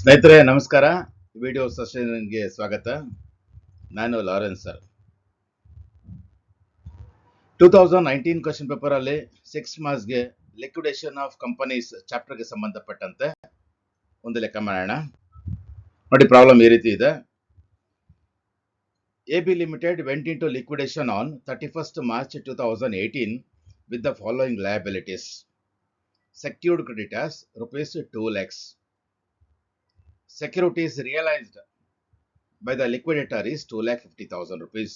ಸ್ನೇಹಿತರೆ ನಮಸ್ಕಾರ. ವಿಡಿಯೋ ಸೆಷನ್ಗೆ ಸ್ವಾಗತ. ನಾನು ಲಾರೆನ್ಸ್ ಸರ್. 2019 ಕ್ವಶನ್ ಪೇಪರ್ ಅಲ್ಲಿ 6 ಮಾರ್ಕ್ಸ್ಗೆ ಲಿಕ್ವಿಡೇಷನ್ ಆಫ್ ಕಂಪನೀಸ್ ಚಾಪ್ಟರ್ಗೆ ಸಂಬಂಧಪಟ್ಟಂತೆ ಒಂದು ಲೆಕ್ಕ ಮಾಡೋಣ. ನೋಡಿ, ಪ್ರಾಬ್ಲಮ್ ಈ ರೀತಿ ಇದೆ. AB Limited went into liquidation on 31st March 2018 with the following liabilities. Secured creditors rupees 2 lakhs. Securities realized by the liquidator is 2,50,000 rupees.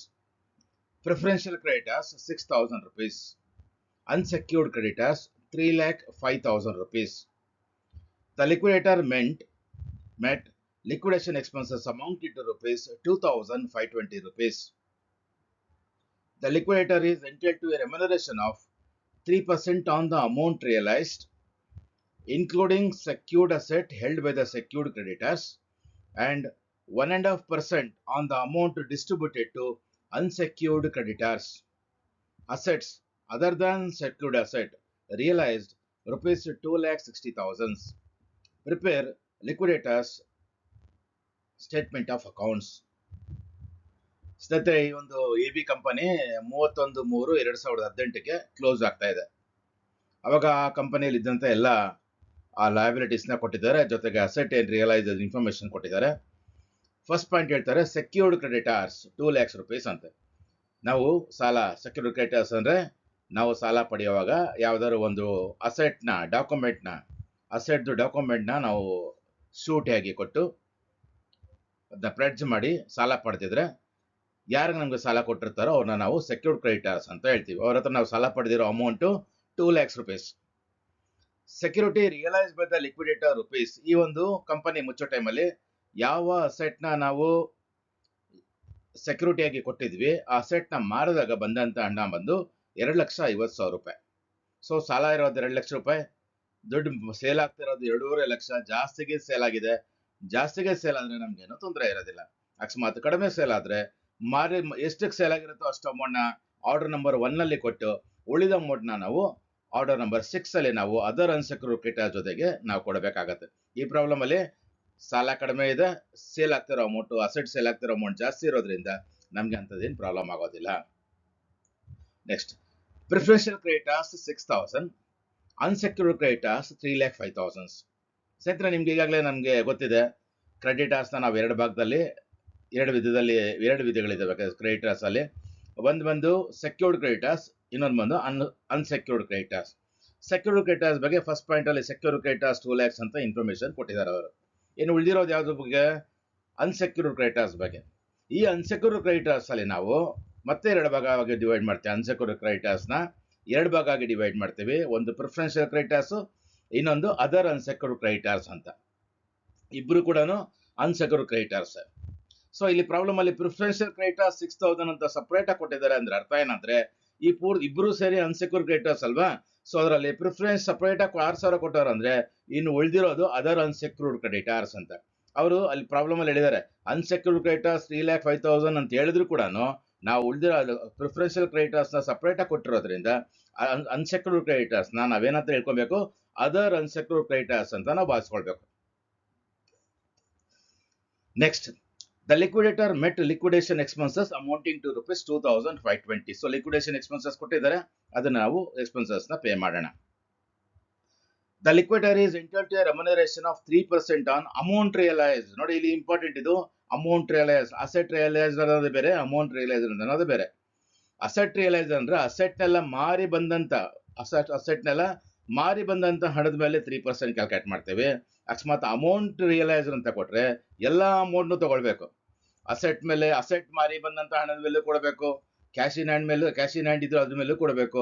Preferential creditors 6,000 rupees. Unsecured creditors 3,05,000 rupees. The liquidator met liquidation expenses amounted to rupees 2,520 rupees. The liquidator is entitled to a remuneration of 3% on the amount realized, including secured asset held by the secured creditors, and 1.5% on the amount distributed to unsecured creditors. Assets other than secured asset realized rupees 2,60,000. Prepare liquidators statement of accounts. ಸ್ನೇಹಿತರೆ, ಈ ಒಂದು AB company 31/3/2018ಗೆ close ಆಗ್ತಾ ಇದೆ. ಅವಾಗ ಆ ಕಂಪನಿಯಲ್ಲಿ ಇದ್ದಂತ ಎಲ್ಲ ಆ ಲಯಬಿಲಿಟೀಸ್ನ ಕೊಟ್ಟಿದ್ದಾರೆ, ಜೊತೆಗೆ ಅಸೆಟ್ ಏನ್ ರಿಯಲೈಸ್ ಇನ್ಫಾರ್ಮೇಶನ್ ಕೊಟ್ಟಿದ್ದಾರೆ. ಫಸ್ಟ್ ಪಾಯಿಂಟ್ ಹೇಳ್ತಾರೆ, ಸೆಕ್ಯೂರ್ಡ್ ಕ್ರೆಡಿಟಾರ್ಸ್ 2 lakhs rupees ಅಂತೆ. ನಾವು ಸಾಲ, ಸೆಕ್ಯೂರ್ಡ್ ಕ್ರೆಡಿಟಾರ್ಸ್ ಅಂದ್ರೆ ನಾವು ಸಾಲ ಪಡೆಯುವಾಗ ಯಾವ್ದಾದ್ರು ಒಂದು ಅಸೆಟ್ನ ಡಾಕ್ಯುಮೆಂಟ್ನ ನಾವು ಶೂಟಿಯಾಗಿ ಕೊಟ್ಟು ಅದನ್ನ ಪ್ರೆಡ್ಜ್ ಮಾಡಿ ಸಾಲ ಪಡೆದಿದ್ರೆ, ಯಾರಿಗೆ ನಮ್ಗೆ ಸಾಲ ಕೊಟ್ಟಿರ್ತಾರೋ ಅವ್ರನ್ನ ನಾವು ಸೆಕ್ಯೂರ್ಡ್ ಕ್ರೆಡಿಟಾರ್ಸ್ ಅಂತ ಹೇಳ್ತೀವಿ. ಅವ್ರ ಹತ್ರ ನಾವು ಸಾಲ ಪಡೆದಿರೋ amount 2 lakhs rupees. Security realise by the liquidator rupees. ಈ ಒಂದು ಕಂಪನಿ ಮುಚ್ಚೋ ಟೈಮಲ್ಲಿ ಯಾವ ಅಸೆಟ್ನ ನಾವು ಸೆಕ್ಯೂರಿಟಿಯಾಗಿ ಕೊಟ್ಟಿದ್ವಿ, ಆ ಅಸೆಟ್ನ ಮಾರಿದಾಗ ಬಂದಂತ ಹಣ ಬಂದು 2,50,000 ರೂಪಾಯಿ. ಸೊ ಸಾಲ ಇರೋದು 2 ಲಕ್ಷ ರೂಪಾಯಿ, ದುಡ್ಡು ಸೇಲ್ ಆಗ್ತಿರೋದು 2.5 ಲಕ್ಷ. ಜಾಸ್ತಿಗೆ ಸೇಲ್ ಆಗಿದೆ. ಜಾಸ್ತಿಗೆ ಸೇಲ್ ಆದ್ರೆ ನಮ್ಗೇನು ತೊಂದರೆ ಇರೋದಿಲ್ಲ. ಅಕಸ್ಮಾತ್ ಕಡಿಮೆ ಸೇಲ್ ಆದ್ರೆ ಮಾರಿ ಎಷ್ಟಕ್ಕೆ ಸೇಲ್ ಆಗಿರುತ್ತೋ ಅಷ್ಟು ಅಮೌಂಟ್ನ ಆರ್ಡರ್ ನಂಬರ್ 1 ಅಲ್ಲಿ ಕೊಟ್ಟು ಉಳಿದ ಅಮೌಂಟ್ನ ನಾವು ಆರ್ಡರ್ ನಂಬರ್ 6 ಅಲ್ಲಿ ನಾವು ಅದರ್ ಅನ್ಸೆಕ್ಯೂರ್ಡ್ ಕ್ರೆಡಿಟರ್ ಜೊತೆಗೆ ನಾವು ಕೊಡಬೇಕಾಗತ್ತೆ. ಈ ಪ್ರಾಬ್ಲಮ್ ಅಲ್ಲಿ ಸಾಲ ಕಡಿಮೆ ಇದೆ, ಸೇಲ್ ಆಗ್ತಿರೋ ಅಮೌಂಟ್, ಅಸೆಟ್ ಸೇಲ್ ಆಗ್ತಿರೋ ಅಮೌಂಟ್ ಜಾಸ್ತಿ ಇರೋದ್ರಿಂದ ನಮ್ಗೆ ಅಂತದೇನು ಪ್ರಾಬ್ಲಮ್ ಆಗೋದಿಲ್ಲ. Next, preferential creditors 6,000, unsecured creditors 3,05,000. ಸ್ನೇಹಿತರೆ, ನಿಮ್ಗೆ ಈಗಾಗಲೇ ನಮಗೆ ಗೊತ್ತಿದೆ, ಕ್ರೆಡಿಟರ್ಸ್ನ ನಾವು ಎರಡು ವಿಧಗಳಿದ್ದಾವೆ ಕ್ರೆಡಿಟರ್ಸ್ ಅಲ್ಲಿ. ಒಂದು ಸೆಕ್ಯೂರ್ಡ್ ಕ್ರೆಡಿಟರ್ಸ್, ಇನ್ನೊಂದು ಬಂದು ಅನ್ಸೆಕ್ಯೂರ್ಡ್ ಕ್ರೆಡಿಟರ್ಸ್. ಸೆಕ್ಯೂರ್ಡ್ ಕ್ರೆಡಿಟರ್ಸ್ ಬಗ್ಗೆ ಫಸ್ಟ್ ಪಾಯಿಂಟ್ ಅಲ್ಲಿ ಸೆಕ್ಯೂರ್ಡ್ ಕ್ರೆಡಿಟರ್ಸ್ 2 lakhs ಅಂತ ಇನ್ಫಾರ್ಮೇಶನ್ ಕೊಟ್ಟಿದ್ದಾರೆ ಅವರು. ಇನ್ನು ಉಳಿದಿರೋದು ಯಾವ್ದ್ರ ಬಗ್ಗೆ? ಅನ್ಸೆಕ್ಯೂರ್ಡ್ ಕ್ರೆಡಿಟರ್ಸ್ ಬಗ್ಗೆ. ಈ ಅನ್ಸೆಕ್ಯೂರ್ಡ್ ಕ್ರೆಡಿಟರ್ಸ್ ಅಲ್ಲಿ ನಾವು ಮತ್ತೆ 2 ಭಾಗವಾಗಿ ಡಿವೈಡ್ ಮಾಡ್ತೀವಿ. ಅನ್ಸೆಕ್ಯೂರ್ಡ್ ಕ್ರೆಡಿಟರ್ಸ್ ನ 2 ಭಾಗ ಆಗಿ ಡಿವೈಡ್ ಮಾಡ್ತೀವಿ. ಒಂದು ಪ್ರಿಫರೆನ್ಷಿಯಲ್ ಕ್ರೆಡಿಟರ್ಸ್, ಇನ್ನೊಂದು ಅದರ್ ಅನ್ಸೆಕ್ಯೂರ್ಡ್ ಕ್ರೆಡಿಟರ್ಸ್ ಅಂತ. ಇಬ್ರು ಕೂಡ ಅನ್ಸೆಕ್ಯೂರ್ಡ್ ಕ್ರೆಡಿಟರ್ಸ್. ಸೊ ಇಲ್ಲಿ ಪ್ರಾಬ್ಲಮ್ ಅಲ್ಲಿ ಪ್ರಿಫರೆನ್ಷಿಯಲ್ ಕ್ರೆಡಿಟರ್ಸ್ 6,000 ಅಂತ ಸಪರೇಟ್ ಆಗಿ ಕೊಟ್ಟಿದ್ದಾರೆ. ಅಂದ್ರೆ ಅರ್ಥ ಏನಂದ್ರೆ ಈ ಇಬ್ರು ಸೇರಿ ಅನ್ಸೆಕ್ಯೂರ್ಡ್ ಕ್ರೆಡಿಟರ್ಸ್ ಅಲ್ವಾ. ಸೊ ಅದರಲ್ಲಿ ಪ್ರಿಫರೆನ್ಸ್ ಸಪರೇಟ್ ಆಗಿ 6,000 ಕೊಟ್ಟವ್ರು ಅಂದ್ರೆ ಇನ್ನು ಉಳಿದಿರೋದು ಅದರ್ ಅನ್ಸೆಕ್ಯೂರ್ಡ್ ಕ್ರೆಡಿಟರ್ಸ್ ಅಂತ. ಅವರು ಅಲ್ಲಿ ಪ್ರಾಬ್ಲಮ್ ಅಲ್ಲಿ ಹೇಳಿದ್ದಾರೆ, ಅನ್ಸೆಕ್ಯೂರ್ಡ್ ಕ್ರೆಡಿಟರ್ಸ್ 3,05,000 ಅಂತ ಹೇಳಿದ್ರು ಕೂಡ ನಾವು ಉಳಿದಿರೋ ಪ್ರಿಫರೆನ್ಷಿಯಲ್ ಕ್ರೆಡಿಟರ್ಸ್ ನ ಸಪರೇಟ್ ಆಗಿ ಕೊಟ್ಟಿರೋದ್ರಿಂದ ಅನ್ಸೆಕ್ಯೂರ್ಡ್ ಕ್ರೆಡಿಟರ್ಸ್ ನಾವೇನಂತ ಹೇಳ್ಕೊಬೇಕು? ಅದರ್ ಅನ್ಸೆಕ್ಯೂರ್ಡ್ ಕ್ರೆಡಿಟರ್ಸ್ ಅಂತ ನಾವು ಭಾವಿಸ್ಕೊಳ್ಬೇಕು. Next, the liquidator met liquidation expenses amounting to rupees 2,520. So liquidation expenses ಕೊಟ್ಟಿದ್ದಾರೆ, ಅದನ್ನ ನಾವು expenses ನ ಪೇ ಮಾಡೋಣ. The liquidator is entitled to a remuneration of 3% on amount realized. ನೋಡಿ, ಇಲ್ಲಿ ಇಂಪಾರ್ಟೆಂಟ್ ಇದು. ಅಮೌಂಟ್ ರಿಯಲೈಸ್, ಅಸೆಟ್ ರಿಯಲೈಸ್ ಅನ್ನೋದು ಬೇರೆ, ಅಮೌಂಟ್ ರಿಯಲೈಸ್ ಅನ್ನೋದು ಬೇರೆ. ಅಸೆಟ್ ರಿಯಲೈಸ್ ಅಂದ್ರೆ ಅಸೆಟ್ನೆಲ್ಲ ಮಾರಿ ಬಂದಂತ ಹಣದ ಮೇಲೆ 3% ಕ್ಯಾಲ್ಕುಲೇಟ್ ಮಾಡ್ತೇವೆ. ಅಕಸ್ಮಾತ್ ಅಮೌಂಟ್ ರಿಯಲೈಸ್ ಅಂತ ಕೊಟ್ರೆ ಎಲ್ಲಾ ಅಮೌಂಟ್ನು ತಗೊಳ್ಬೇಕು. ಅಸೆಟ್ ಮೇಲೆ, ಅಸೆಟ್ ಮಾರಿ ಬಂದಂತ ಹಣದ ಮೇಲೆ ಕೊಡಬೇಕು. ಕ್ಯಾಶ್ ಇನ್ ಹ್ಯಾಂಡ್ ಇದ್ರೆ ಅದ್ರ ಮೇಲೂ ಕೊಡಬೇಕು.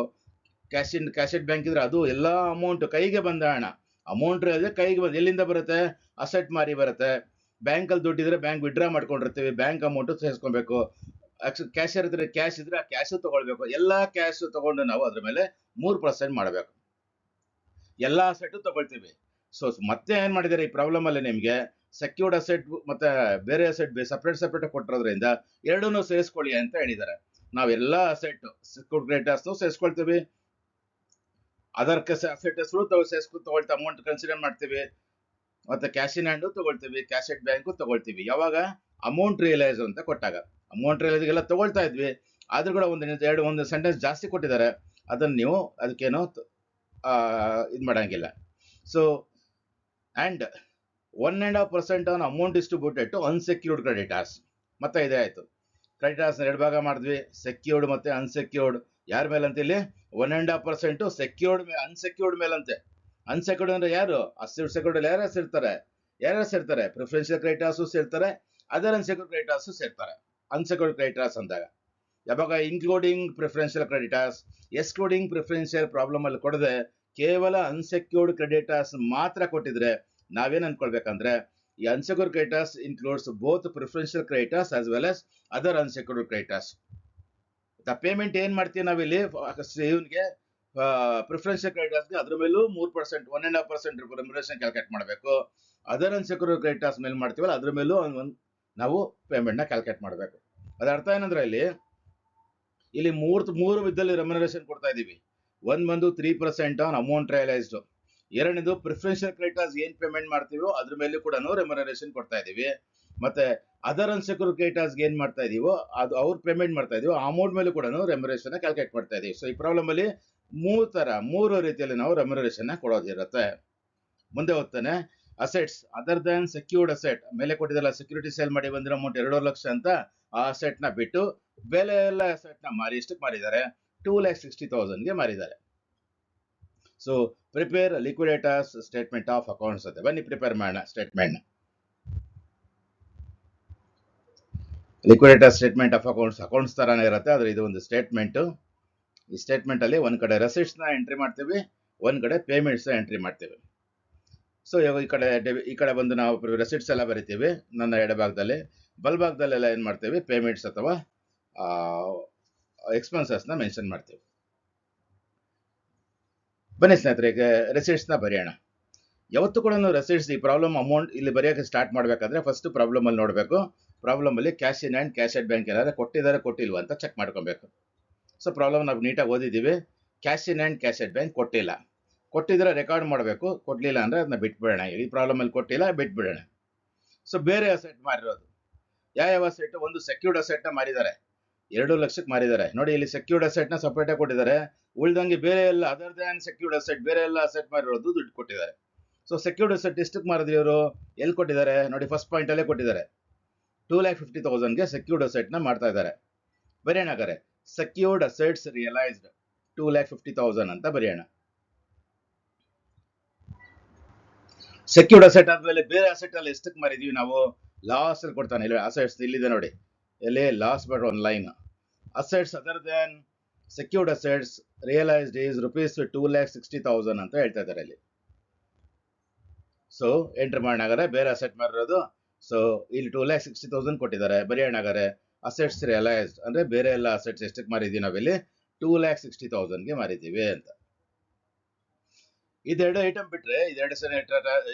ಕ್ಯಾಶ್ ಬ್ಯಾಂಕ್ ಇದ್ರೆ ಅದು ಎಲ್ಲಾ ಅಮೌಂಟ್ ಕೈಗೆ ಬಂದ ಹಣ. ಅಮೌಂಟ್ ಕೈಗೆ ಬಂದ ಎಲ್ಲಿಂದ ಬರುತ್ತೆ? ಅಸೆಟ್ ಮಾರಿ ಬರುತ್ತೆ. ಬ್ಯಾಂಕ್ ಅಲ್ಲಿ ದುಡ್ಡಿದ್ರೆ ಬ್ಯಾಂಕ್ ವಿಡ್ರಾ ಮಾಡ್ಕೊಂಡಿರ್ತೀವಿ, ಬ್ಯಾಂಕ್ ಅಮೌಂಟ್ ಸೇರಿಸ್ಕೊಬೇಕು. ಕ್ಯಾಶಿಯರ್ ಇದ್ರೆ ಕ್ಯಾಶ್ ಇದ್ರೆ ಆ ಕ್ಯಾಶ್ ತಗೊಳ್ಬೇಕು. ಎಲ್ಲಾ ಕ್ಯಾಶ್ ತಗೊಂಡು ನಾವು ಅದ್ರ ಮೇಲೆ 3% ಮಾಡಬೇಕು. ಎಲ್ಲಾ ಅಸೆಟ್ ತಗೊಳ್ತೀವಿ. ಸೊ ಮತ್ತೆ ಏನ್ ಮಾಡಿದ್ದಾರೆ ಈ ಪ್ರಾಬ್ಲಮ್ ಅಲ್ಲಿ, ನಿಮ್ಗೆ ಸೆಕ್ಯೂರ್ಡ್ ಅಸೆಟ್ ಮತ್ತೆ ಬೇರೆ ಅಸೆಟ್ ಸಪರೇಟ್ ಕೊಟ್ಟಿರೋದ್ರಿಂದ ಎರಡನ್ನೂ ಸೇರಿಸ್ಕೊಳ್ಳಿ ಅಂತ ಹೇಳಿದ್ದಾರೆ. ನಾವೆಲ್ಲಾ ಅಸೆಟ್ ಸೆಕ್ಯೂರ್ಡ್ ಕ್ರೆಡಿಟರ್ಸ್ ಸೇರಿಸ್ಕೊಳ್ತೀವಿ, ಅದರ್ ಅಸೆಟ್ ಹೆಸರು ತಗೊಳ್ತಾ ಅಮೌಂಟ್ ಕನ್ಸಿಡರ್ ಮಾಡ್ತೀವಿ. ಮತ್ತೆ ಕ್ಯಾಶ್ ಇನ್ ಹ್ಯಾಂಡು ತಗೊಳ್ತೀವಿ, ಕ್ಯಾಶೆಟ್ ಬ್ಯಾಂಕು ತಗೊಳ್ತೀವಿ. ಯಾವಾಗ ಅಮೌಂಟ್ ರಿಯಲೈಸ್ ಅಂತ ಕೊಟ್ಟಾಗ. ಅಮೌಂಟ್ ರಿಯಲೈಸ್ಗೆಲ್ಲ ತಗೊಳ್ತಾ ಇದ್ವಿ, ಆದ್ರೂ ಕೂಡ ಒಂದು ಸೆಂಟೆನ್ಸ್ ಜಾಸ್ತಿ ಕೊಟ್ಟಿದ್ದಾರೆ, ಅದನ್ನ ನೀವು ಅದಕ್ಕೇನೋ ಇದು ಮಾಡಂಗಿಲ್ಲ. So and 1.5% on amount distributed to unsecured creditors. ಮತ್ತೆ ಇದೇ ಆಯ್ತು, ಕ್ರೆಡಿಟಾರ್ಸ್ 2 ಭಾಗ ಮಾಡಿದ್ವಿ, ಸೆಕ್ಯೂರ್ಡ್ ಮತ್ತೆ ಅನ್ಸೆಕ್ಯೂರ್ಡ್. ಯಾರ ಮೇಲಂತ ಇಲ್ಲಿ 1.5% ಸೆಕ್ಯೂರ್ಡ್ ಅನ್ಸೆಕ್ಯೂರ್ಡ್ ಮೇಲಂತೆ. ಅನ್ಸೆಕ್ಯೂರ್ಡ್ ಅಂದ್ರೆ ಯಾರು? ಸೆಕ್ಯೂರ್ಡ್ ಯಾರ್ಯಾರು ಸೇರ್ತಾರೆ? ಪ್ರಿಫರೆನ್ಷಿಯಲ್ ಕ್ರೆಡಿಟಾರ್ಸ್ ಸೇರ್ತಾರೆ, ಅದರ್ ಅನ್ಸೆಕ್ಯೂರ್ಡ್ ಕ್ರೆಡಿಟಾರ್ಸ್ ಸೇರ್ತಾರೆ. ಅನ್ಸೆಕ್ಯೂರ್ಡ್ ಕ್ರೆಡಿಟಾರ್ಸ್ ಅಂದಾಗ ಯಾವಾಗ including preferential creditors, excluding preferential problem ಅಲ್ಲಿ ಕೊಡದೆ ಕೇವಲ ಅನ್ಸೆಕ್ಯೂರ್ಡ್ ಕ್ರೆಡಿಟಾರ್ಸ್ ಮಾತ್ರ ಕೊಟ್ಟಿದ್ರೆ ನಾವೇನ್ ಅನ್ಕೊಳ್ಬೇಕಂದ್ರೆ ಈ unsecured creditors includes both preferential creditors as well as other unsecured creditors. Payment ಏನ್ ಮಾಡ್ತೀವಿ ನಾವಿಲ್ಲಿ ಇವನ್ಗೆ ಪ್ರಿಫರೆನ್ಷಿಯಲ್ ಕ್ರೆಡಿಟಾರ್ಸ್ಗೆ ಅದ್ರ ಮೇಲೂ 3%, 1.5% ರೆಮ್ಯುನರೇಷನ್ ಕ್ಯಾಲ್ಕುಲೇಟ್ ಮಾಡಬೇಕು. ಅದರ್ ಅನ್ಸೆಕ್ಯೂರ್ಡ್ ಕ್ರೆಡಿಟಾರ್ಸ್ ಮೇಲೆ ಮಾಡ್ತೀವಲ್ಲ ಅದ್ರ ಮೇಲೂ ನಾವು ಪೇಮೆಂಟ್ ನ ಕ್ಯಾಲ್ಕುಲೇಟ್ ಮಾಡಬೇಕು. ಅದ್ರ ಅರ್ಥ ಏನಂದ್ರೆ ಇಲ್ಲಿ ಮೂರು ವಿಧದಲ್ಲಿ ರೆಮ್ಯುನರೇಷನ್ ಕೊಡ್ತಾ ಇದೀವಿ. ಒಂದ್ ಬಂದು 3% ಆನ್ ಅಮೌಂಟ್ ರಿಯಲೈಸ್ಡ್. ಎರಡನೇದು ಪ್ರಿಫರೆನ್ಷಿಯಲ್ ಕ್ರೆಡಿಟಾರ್ಸ್ ಏನ್ ಪೇಮೆಂಟ್ ಮಾಡ್ತೀವೋ ಅದ್ರ ಮೇಲೆ ಕೂಡ ರೆಮ್ಯುನರೇಷನ್ ಕೊಡ್ತಾ ಇದೀವಿ. ಮತ್ತೆ ಅದರ್ ಅನ್ಸೆಕ್ಯೂರ್ಡ್ ಕ್ರೆಡಿಟಾರ್ಸ್ ಏನ್ ಮಾಡ್ತಾ ಇದೀವೋ ಅದು ಅವ್ರು ಪೇಮೆಂಟ್ ಮಾಡ್ತಾ ಇದೀವೋ ಅಮೌಂಟ್ ಮೇಲೆ ಕೂಡ ರೆಮ್ಯುನರೇಷನ್ ಕ್ಯಾಲ್ಕುಲೇಟ್ ಮಾಡ್ತಾ ಇದೀವಿ. ಸೊ ಈ ಪ್ರಾಬ್ಲಮ್ ಅಲ್ಲಿ ಮೂರು ರೀತಿಯಲ್ಲಿ ನಾವು ರೆಮ್ಯುನರೇಷನ್ ಕೊಡೋದಿರುತ್ತೆ. ಮುಂದೆ ಹೋಗ್ತಾನೆ, assets other than secured asset ಮೇಲೆ ಕೊಟ್ಟಿದ್ದಲ್ಲ, ಸೆಕ್ಯೂರಿಟಿ ಸೇಲ್ ಮಾಡಿ ಬಂದಿರೋ ಅಮೌಂಟ್ 2 ಲಕ್ಷ ಅಂತ, ಆ ಅಸೆಟ್ ನ ಬಿಟ್ಟು ಬೇರೆ ಎಲ್ಲ ಅಸೆಟ್ ನ ಮಾರಿ ಎಷ್ಟಕ್ಕೆ ಮಾರಿದ್ದಾರೆ? 2,60,000ಗೆ ಮಾರಿದ್ದಾರೆ. So prepare liquidator's statement of accounts ಅಂತ ಬನ್ನಿ ಪ್ರಿಪೇರ್ ಮಾಡೋಣ. Statement liquidator statement of accounts ತರಾನೇ ಇರುತ್ತೆ, ಆದ್ರೆ ಇದು ಒಂದು ಸ್ಟೇಟ್ಮೆಂಟ್. ಈ ಸ್ಟೇಟ್ಮೆಂಟ್ ಅಲ್ಲಿ ಒಂದ್ ಕಡೆ ರೆಸಿಟ್ಸ್ ನ ಎಂಟ್ರಿ ಮಾಡ್ತೀವಿ, ಒಂದ್ ಕಡೆ ಪೇಮೆಂಟ್ಸ್ ಎಂಟ್ರಿ ಮಾಡ್ತೀವಿ. ಸೊ ಈ ಕಡೆ ಬಂದು ನಾವು ರೆಸಿಟ್ಸ್ ಎಲ್ಲ ಬರಿತೀವಿ ನನ್ನ ಎಡಭಾಗದಲ್ಲಿ, ಬಲಭಾಗದಲ್ಲೆಲ್ಲ ಏನ್ ಮಾಡ್ತೀವಿ? ಪೇಮೆಂಟ್ಸ್ ಅಥವಾ ಎಕ್ಸ್ಪೆನ್ಸಸ್ ನ ಮೆನ್ಷನ್ ಮಾಡ್ತೀವಿ. ಬನ್ನಿ ಸ್ನೇಹಿತರೆ, ಈಗ ರೆಸಿಟ್ಸ್ ನ ಬರೆಯೋಣ. ಯಾವತ್ತು ಕೂಡ ರೆಸಿಟ್ಸ್ ಈ ಪ್ರಾಬ್ಲಮ್ ಅಮೌಂಟ್ ಇಲ್ಲಿ ಬರೆಯೋಕೆ ಸ್ಟಾರ್ಟ್ ಮಾಡ್ಬೇಕಾದ್ರೆ ಫಸ್ಟ್ ಪ್ರಾಬ್ಲಮ್ ಅಲ್ಲಿ ನೋಡಬೇಕು. ಪ್ರಾಬ್ಲಮ್ ಅಲ್ಲಿ cash in hand, cash at bank ಏನಾದ್ರೆ ಕೊಟ್ಟಿದ್ದಾರೆ ಕೊಟ್ಟಿಲ್ವಾ ಅಂತ ಚೆಕ್ ಮಾಡ್ಕೊಬೇಕು. ಸೊ ಪ್ರಾಬ್ಲಮ್ ನಾವು ನೀಟಾಗಿ ಓದಿದ್ದೀವಿ. Cash in hand, cash at bank ಕೊಟ್ಟಿಲ್ಲ. ಕೊಟ್ಟಿದ್ರೆ ರೆಕಾರ್ಡ್ ಮಾಡಬೇಕು, ಕೊಡ್ಲಿಲ್ಲ ಅಂದ್ರೆ ಅದನ್ನ ಬಿಟ್ಬಿಡೋಣ. ಈ ಪ್ರಾಬ್ಲಮ್ ಅಲ್ಲಿ ಕೊಟ್ಟಿಲ್ಲ, ಬಿಟ್ಬಿಡೋಣ. ಸೊ ಬೇರೆ ಅಸೆಟ್ ಮಾರಿರೋದು ಯಾವ ಅಸೆಟ್? ಒಂದು ಸೆಕ್ಯೂರ್ಡ್ ಅಸೆಟ್ ನ ಮಾರಿದ್ದಾರೆ, 2 ಲಕ್ಷಕ್ಕೆ ಮಾರಿದ್ದಾರೆ. ನೋಡಿ ಇಲ್ಲಿ ಸೆಕ್ಯೂರ್ಡ್ ಅಸೆಟ್ ನ ಸಪರೇಟ್ ಆಗಿ ಕೊಟ್ಟಿದ್ದಾರೆ, ಉಳಿದಂಗೆ ಬೇರೆ ಎಲ್ಲ ಅದರ್ ದ್ಯಾನ್ ಸೆಕ್ಯೂರ್ಡ್ ಅಸೆಟ್ ಬೇರೆ ಎಲ್ಲ ಅಸೆಟ್ ಮಾರಿರೋದು ದುಡ್ಡು ಕೊಟ್ಟಿದ್ದಾರೆ. ಸೊ ಸೆಕ್ಯೂರ್ಡ್ ಅಸೆಟ್ ಎಷ್ಟಕ್ಕೆ ಮಾರಿದ್ರು ಇವರು? ಎಲ್ಲಿ ಕೊಟ್ಟಿದ್ದಾರೆ ನೋಡಿ, ಫಸ್ಟ್ ಪಾಯಿಂಟ್ ಅಲ್ಲೇ ಕೊಟ್ಟಿದ್ದಾರೆ. 2,50,000ಗೆ ಸೆಕ್ಯೂರ್ಡ್ ಅಸೆಟ್ ನ ಮಾಡ್ತಾ ಇದ್ದಾರೆ. ಬರೆಯೋಣ ಹಾಗಾದ್ರೆ, ಸೆಕ್ಯೂರ್ಡ್ ಅಸೆಟ್ಸ್ ರಿಯಲೈಸ್ಡ್ 2,50,000 ಅಂತ ಬರೆಯೋಣ. ಸೆಕ್ಯೂರ್ಡ್ ಅಸೆಟ್ ಆದ್ಮೇಲೆ ಬೇರೆ ಅಸೆಟ್ ಅಲ್ಲಿ ಎಷ್ಟಕ್ಕೆ ಮಾರಿದೀವಿ ನಾವು? ಲಾಸ್ ಅಲ್ಲಿ ಕೊಡ್ತಾನೆ. ಇಲ್ಲಿ ಅಸೆಟ್ಸ್ ಇಲ್ಲಿದೆ ನೋಡಿ, ಎಲ್ಲಿ loss but one line. Assets other than secured assets realised is ₹2,60,000 ಅಂತ ಹೇಳ್ತಾ ಇದ್ದಾರೆ ಇಲ್ಲಿ. ಸೊ ಎಂಟರ್ ಮಾಡೋಣ, ಬೇರೆ ಅಸೆಟ್ ಮಾರಿರೋದು. ಸೊ ಇಲ್ಲಿ 2,60,000 ಕೊಟ್ಟಿದ್ದಾರೆ. ಬರೆಯೋಣ, ಅಸೆಟ್ಸ್ ರಿಯಲೈಸ್ಡ್ ಅಂದ್ರೆ ಬೇರೆ ಎಲ್ಲ ಅಸೆಟ್ಸ್ ಎಷ್ಟಕ್ಕೆ ಮಾರಿದೀವಿ ನಾವಿಲ್ಲಿ? 2,60,000ಗೆ ಮಾರಿದೀವಿ ಅಂತ. ಇದೆರಡು ಐಟಮ್ ಬಿಟ್ರೆ,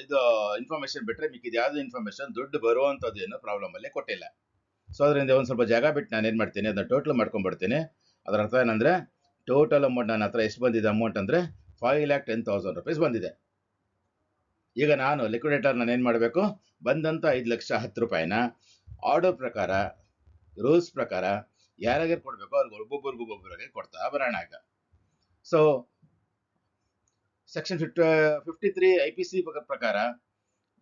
ಇದು ಇನ್ಫಾರ್ಮೇಶನ್ ಬಿಟ್ರೆ ಮಿಕ್ಕಿದ ಯಾವ್ದು ಇನ್ಫಾರ್ಮೇಶನ್ ದುಡ್ಡು ಬರುವಂತದ್ದು ಏನು ಪ್ರಾಬ್ಲಮ್ ಅಲ್ಲಿ ಕೊಟ್ಟಿಲ್ಲ. ಸೊ ಅದರಿಂದ ಒಂದ್ ಸ್ವಲ್ಪ ಜಾಗ ಬಿಟ್ಟು ನಾನು ಏನ್ ಮಾಡ್ತೀನಿ, ಅದನ್ನ ಟೋಟಲ್ ಮಾಡ್ಕೊಂಡ್ಬಿಡ್ತೀನಿ. ಅದರ ಅರ್ಥ ಏನಂದ್ರೆ ಟೋಟಲ್ ಅಮೌಂಟ್ ನನ್ನ ಹತ್ರ ಎಷ್ಟು ಬಂದಿದೆ ಅಮೌಂಟ್ ಅಂದ್ರೆ 5,10,000 ರೂಪೀಸ್ ಬಂದಿದೆ. ಈಗ ನಾನು ಲಿಕ್ವಿಡೇಟರ್ ನಾನು ಏನ್ ಮಾಡಬೇಕು? ಬಂದಂತ 5,10,000 ರೂಪಾಯಿನ ಆರ್ಡರ್ ಪ್ರಕಾರ, ರೂಲ್ಸ್ ಪ್ರಕಾರ ಯಾರ್ಯಾರು ಕೊಡ್ಬೇಕು ಅವ್ರಿಗೆ ಒಬ್ಬೊಬ್ಬರಿಗೆ ಕೊಡ್ತಾ ಬರೋಣ. ಸೊ ಸೆಕ್ಷನ್ 53 IPC ಪ್ರಕಾರ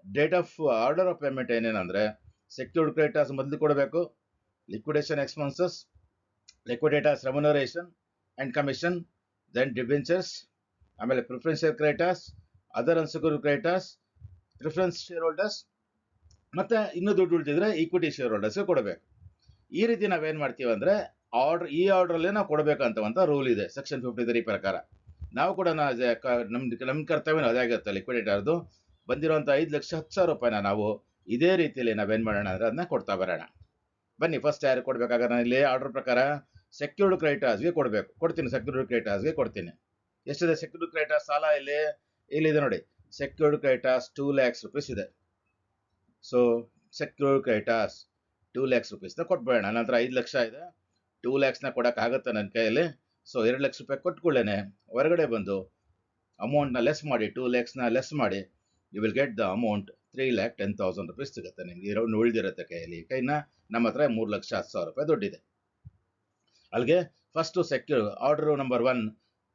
date of order of payment ಏನೇನಂದ್ರೆ, ಸೆಕ್ಯೂರ್ಡ್ ಕ್ರೆಡಿಟರ್ಸ್ ಮೊದಲು ಕೊಡಬೇಕು, liquidation expenses, liquidator's remuneration and commission, then debentures, ಆಮೇಲೆ preferential creditors, other unsecured creditors, preference share holders, ಮತ್ತೆ ಇನ್ನೂ ದುಡ್ಡು ಉಳಿದಿದ್ರೆ ಈಕ್ವಿಟಿ ಶೇರ್ ಹೋಲ್ಡರ್ಸ್ ಕೊಡಬೇಕು. ಈ ರೀತಿ ನಾವೇನ್ ಮಾಡ್ತೀವಿ ಅಂದ್ರೆ ಈ ಆರ್ಡರ್ ಅಲ್ಲೇ ನಾವು ಕೊಡಬೇಕಂತ ರೂಲ್ ಇದೆ ಸೆಕ್ಷನ್ 53 ಪ್ರಕಾರ. ನಾವು ಕೂಡ ನಮ್ ಕರ್ತವ್ಯ ಅದೇ ಆಗುತ್ತೆ. ಲಿಕ್ವಿಡೇಟರ್ದು ಬಂದಿರುವಂತ 5,10,000 ರೂಪಾಯಿನ ನಾವು ಇದೇ ರೀತಿಯಲ್ಲಿ ನಾವೇನ್ ಮಾಡೋಣ ಅಂದ್ರೆ ಅದನ್ನ ಕೊಡ್ತಾ ಬರೋಣ. ಬನ್ನಿ ಫಸ್ಟ್ ಯಾರು ಕೊಡ್ಬೇಕಾಗ ನಾನು ಇಲ್ಲಿ ಆರ್ಡರ್ ಪ್ರಕಾರ ಸೆಕ್ಯೂರ್ಡ್ ಕ್ರೆಡಿಟರ್ಸ್ಗೆ ಕೊಡ್ತೀನಿ. ಸೆಕ್ಯೂರ್ಡ್ ಕ್ರೆಡಿಟರ್ಸ್ಗೆ ಕೊಡ್ತೀನಿ. ಎಷ್ಟಿದೆ ಸೆಕ್ಯೂರ್ಡ್ ಕ್ರೆಡಿಟರ್ಸ್ ಸಾಲ? ಇಲ್ಲಿದೆ ನೋಡಿ, ಸೆಕ್ಯೂರ್ಡ್ ಕ್ರೆಡಿಟರ್ಸ್ 2 lakhs ರೂಪೀಸ್ ಇದೆ. So secured creditors 2 lakhs rupees ನ ಕೊಟ್ಬೇಡ. ನನ್ನ ಹತ್ರ 5 ಲಕ್ಷ ಇದೆ, 2 lakhs ನ ಕೊಡಕ್ ಆಗುತ್ತೆ ನನ್ನ ಕೈಯಲ್ಲಿ. ಸೊ 2 ಲಕ್ಷ ರೂಪಾಯಿ ಕೊಟ್ಕೊಳ್ಳೇನೆ ಹೊರಗಡೆ ಬಂದು ಅಮೌಂಟ್ ನ ಲೆಸ್ ಮಾಡಿ, 2 lakhs ನ ಲೆಸ್ ಮಾಡಿ, you will get the amount 3,10,000 rupees ಸಿಗುತ್ತೆ ನಿಮ್ಗೆ ಉಳಿದಿರುತ್ತೆ ಕೈಯಲ್ಲಿ. ಕೈನ ನಮ್ಮ ಹತ್ರ 3,10,000 ರೂಪಾಯಿ ದುಡ್ಡಿದೆ. ಅಲ್ಲಿಗೆ first secure order number 1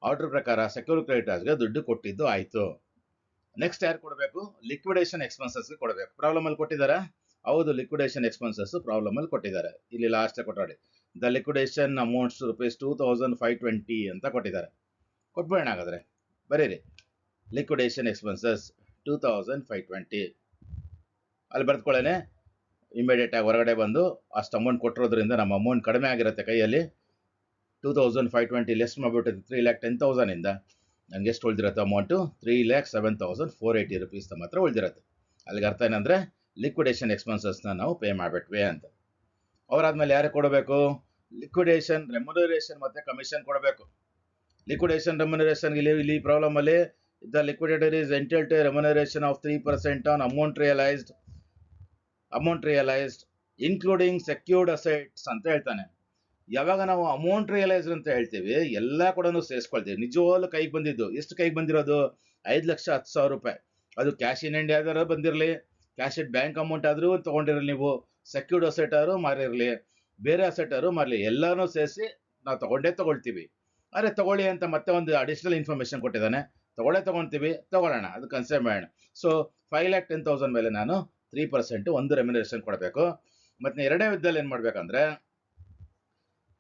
order ಪ್ರಕಾರ ಸೆಕ್ಯೂರ್ ಕ್ರೆಡಿಟರ್ಸ್ಗೆ ದುಡ್ಡು ಕೊಟ್ಟಿದ್ದು ಆಯ್ತು. ನೆಕ್ಸ್ಟ್ ಯಾರು ಕೊಡಬೇಕು? ಲಿಕ್ವಿಡೇಷನ್ ಎಕ್ಸ್ಪೆನ್ಸಸ್ಗೆ ಕೊಡಬೇಕು. ಪ್ರಾಬ್ಲಮ್ ಅಲ್ಲಿ ಕೊಟ್ಟಿದ್ದಾರೆ. ಹೌದು, ಲಿಕ್ವಿಡೇಷನ್ ಎಕ್ಸ್ಪೆನ್ಸಸ್ ಪ್ರಾಬ್ಲಮ್ ಅಲ್ಲಿ ಕೊಟ್ಟಿದ್ದಾರೆ. ಇಲ್ಲಿ ಲಾಸ್ಟ್ ಕೊಟ್ಟಾಡಿ ದ ಲಿಕ್ವಿಡೇಷನ್ ಅಮೌಂಟ್ಸ್ ₹2,520 ಅಂತ ಕೊಟ್ಟಿದ್ದಾರೆ. ಕೊಟ್ಬೇಡ ಹಾಗಾದ್ರೆ ಬರೀರಿ ಲಿಕ್ವಿಡೇಷನ್ ಎಕ್ಸ್ಪೆನ್ಸಸ್ 2,520 ಅಲ್ಲಿ ಬರ್ತ್ಕೊಳ್ಳೇನೆ. ಇಮಿಡಿಯೇಟ್ ಆಗಿ ಹೊರಗಡೆ ಬಂದು ಅಷ್ಟು ಅಮೌಂಟ್ ಕೊಟ್ಟಿರೋದ್ರಿಂದ ನಮ್ಮ ಅಮೌಂಟ್ ಕಡಿಮೆ ಆಗಿರುತ್ತೆ ಕೈಯಲ್ಲಿ. 2,520 ಲೆಸ್ ಮಾಡಿಬಿಟ್ಟು 3,10,000 ಇಂದ ನನಗೆ ಎಷ್ಟು ಉಳಿದಿರುತ್ತೆ ಅಮೌಂಟು? 3,07,480 ರೂಪೀಸ್ ನಮ್ಮ ಹತ್ರ ಉಳಿದಿರುತ್ತೆ. ಅಲ್ಲಿಗೆ ಅರ್ಥ ಏನಂದರೆ ಲಿಕ್ವಿಡೇಷನ್ ಎಕ್ಸ್ಪೆನ್ಸಸ್ನ ನಾವು ಪೇ ಮಾಡಿಬಿಟ್ವಿ ಅಂತ. ಅವರಾದ್ಮೇಲೆ ಯಾರಿಗೆ ಕೊಡಬೇಕು? ಲಿಕ್ವಿಡೇಷನ್ ರೆಮ್ಯುನರೇಷನ್ ಮತ್ತು ಕಮಿಷನ್ ಕೊಡಬೇಕು. ಲಿಕ್ವಿಡೇಷನ್ ರೆಮ್ಯುನರೇಷನ್ ಇಲ್ಲಿ ಪ್ರಾಬ್ಲಮಲ್ಲಿ the liquidator is entitled to remuneration of 3% on amount realised including secured assets ಅಂತ ಹೇಳ್ತಾನೆ. ಯಾವಾಗ ನಾವು ಅಮೌಂಟ್ ರಿಯಲೈಸ್ಡ್ ಅಂತ ಹೇಳ್ತೀವಿ ಎಲ್ಲ ಕೂಡ ಸೇರಿಸ್ಕೊಳ್ತೀವಿ. ನಿಜವಾಗ್ಲೂ ಕೈಗೆ ಬಂದಿದ್ದು ಎಷ್ಟು ಕೈಗೆ ಬಂದಿರೋದು? 5,10,000 ರೂಪಾಯಿ. ಅದು ಕ್ಯಾಶ್ ಇನ್ ಹ್ಯಾಂಡ್ ಯಾವ್ದಾರು ಬಂದಿರಲಿ, ಕ್ಯಾಶ್ ಇಟ್ ಬ್ಯಾಂಕ್ ಅಮೌಂಟ್ ಆದರೂ ತೊಗೊಂಡಿರಲಿ, ನೀವು ಸೆಕ್ಯೂರ್ಡ್ ಅಸೆಟ್ ಆದ್ರೂ ಮಾರಿರಲಿ, ಬೇರೆ ಅಸೆಟ್ ಆದ್ರೂ ಮಾರಲಿ, ಎಲ್ಲನೂ ಸೇರಿಸಿ ನಾವು ತೊಗೊಳ್ತೀವಿ. ಆದರೆ ತಗೊಳ್ಳಿ ಅಂತ ಮತ್ತೆ ಒಂದು ಅಡಿಷನಲ್ ಇನ್ಫಾರ್ಮೇಷನ್ ಕೊಟ್ಟಿದ್ದಾನೆ. ತೊಗೊಳ್ತೀವಿ, ತಗೊಳ್ಳೋಣ, ಅದು ಕನ್ಸಿಡರ್ ಮಾಡೋಣ. ಸೊ 5,10,000 ಮೇಲೆ ನಾನು 3% ಒಂದು ರೆಮ್ಯುನರೇಷನ್ ಕೊಡಬೇಕು. ಮತ್ತು ಎರಡನೇ ವಿಧದಲ್ಲಿ ಏನು ಮಾಡಬೇಕಂದ್ರೆ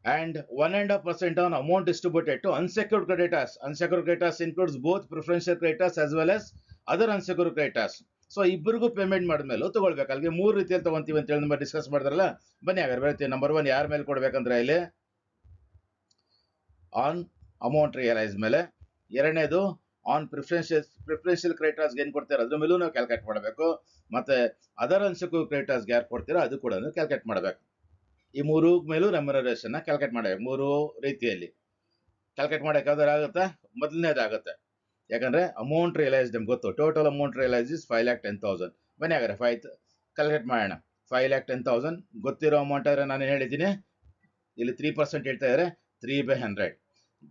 and 1.5% on amount distributed to unsecured creditors. Unsecured creditors includes both preferential creditors as well as other unsecured creditors. So ಇಬ್ಬರಿಗೂ ಪೇಮೆಂಟ್ ಮಾಡಿದ್ಮೇಲೆ ತಗೊಳ್ಬೇಕು. ಅಲ್ಲಿಗೆ 3 ರೀತಿಯಲ್ಲಿ ತಗೊಂತೀವಿ ಅಂತ ಹೇಳಿ ನಮ್ಮ ಡಿಸ್ಕಸ್ ಮಾಡಿದ್ರಲ್ಲ. ಬನ್ನಿ ಹಾಗಾದ್ರೆ ಬರ್ತೀವಿ. ನಂಬರ್ 1 ಯಾರ ಮೇಲೆ ಕೊಡ್ಬೇಕಂದ್ರೆ ಇಲ್ಲಿ ಆನ್ ಅಮೌಂಟ್ ರಿಯಲೈಸ್ ಮೇಲೆ. ಎರಡನೇದು ಆನ್ ಪ್ರಿಫರೆನ್ಷಿಯಲ್ ಕ್ರೆಡಿಟರ್ಸ್ಗೆ ಏನು ಕೊಡ್ತೀರಾ ಅದ್ರ ಮೇಲೂ ನಾವು ಕ್ಯಾಲ್ಕುಲೇಟ್ ಮಾಡಬೇಕು. ಮತ್ತೆ ಅದರ್ ಅನ್ಸೆಕ್ಯೂರ್ಡ್ ಕ್ರೆಡಿಟರ್ಸ್ಗೆ ಯಾರು ಕೊಡ್ತೀರಾ ಅದು ಕೂಡ ಕ್ಯಾಲ್ಕುಲೇಟ್ ಮಾಡಬೇಕು. ಈ 3 ಮೇಲೂ ರೆಮ್ಯುನರೇಷನ್ ಕ್ಯಾಲ್ಕುಲೇಟ್ ಮಾಡಬೇಕು. 3 ರೀತಿಯಲ್ಲಿ ಕ್ಯಾಲ್ಕುಲೇಟ್ ಮಾಡೋಕೆ ಯಾವ್ದಾರು ಆಗುತ್ತಾ? ಮೊದಲನೇದಾಗುತ್ತೆ. ಯಾಕಂದ್ರೆ ಅಮೌಂಟ್ ರಿಯಲೈಸ್ ನಮ್ಗೆ ಗೊತ್ತು. Total amount realise is 5,10,000. ಬನ್ನಿ ಹಾಗಾದ್ರೆ ಕ್ಯಾಲ್ಕುಲೇಟ್ ಮಾಡೋಣ. 5,10,000 ಗೊತ್ತಿರೋ ಅಮೌಂಟ್ ಆದರೆ ನಾನು ಹೇಳಿದ್ದೀನಿ. ಇಲ್ಲಿ 3% ಹೇಳ್ತಾ ಇದ್ದಾರೆ, 3/100.